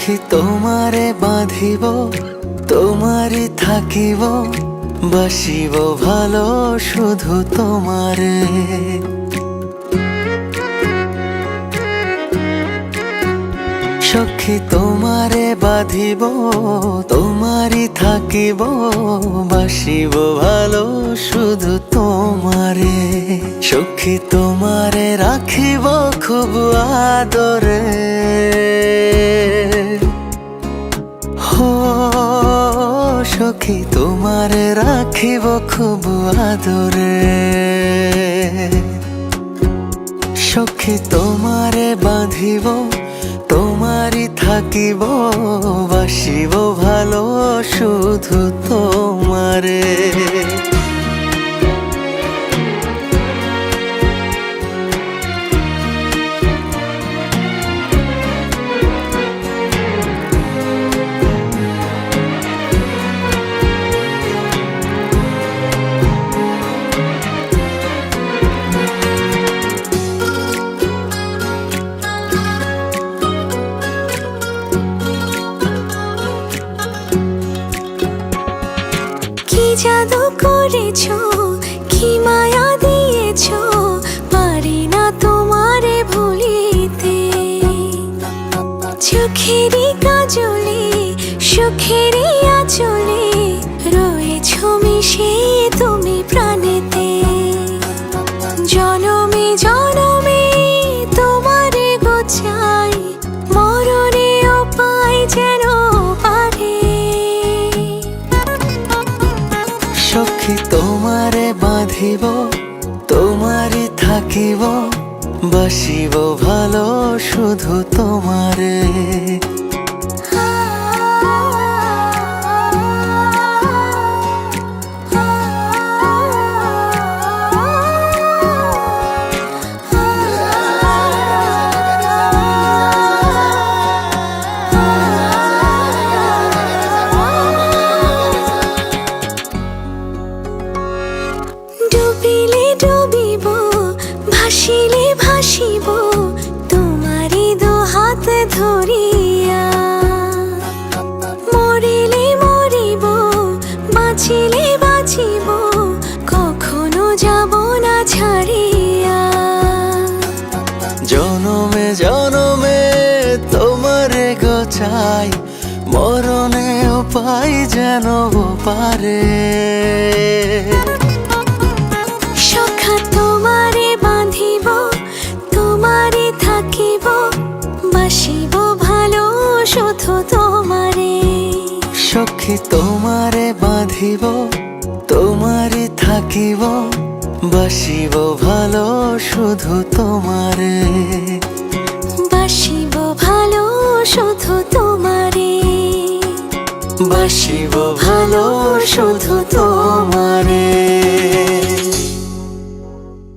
সখী তোমারে বাঁধিব, তোমারই থাকিব, বাসিব ভালো শুধু তোমারে। সখী তোমারে বাঁধিব, তোমারই থাকিব, বাসিব ভালো শুধু তোমারে। সখী তোমারে রাখিব খুব আদরে, হো সখী তোমারে রাখিব খুব আদরে। সখী তোমারে বাঁধিব, তোমারই থাকিব, বাসিব ভালো শুধু তোমারে। জাদু করেছো, কি মায়া দিয়েছো, পারি না তোমারে ভুলিতে। চোখেরই কাজলে, সুখেরই আঁচলে, রয়েছো মিশে তুমি প্রাণেতে। জনমে জনমে তোমারে গোছাই, মরণেও পাই যেন পারে। সখী তোমারে বাঁধিব, তোমারই থাকিব, বাসিব ভালো শুধু তোমারে। ডুবিলে ডুবিব, ভাসিলে ভাসিব, তোমারই দুহাত ধরিয়া। মরিলে মরিব, বাঁচিলে বাঁচিব, কখনো যাব না ছাড়িয়া। জনমে জনমে তোমারে গোছাই, মরণেও পাই যেন পারে। সখা তোমারে বাঁধিব, তোমারে থাকিব, বাসিব ভালো শুধু তোমারে। সখী তোমারে বাঁধিব, তোমারই থাকিব, বাসিব ভালো শুধু তোমারে। বাসিব ভালো শুধু তোমারে, বাসিব ভালো শুধু তোমারে।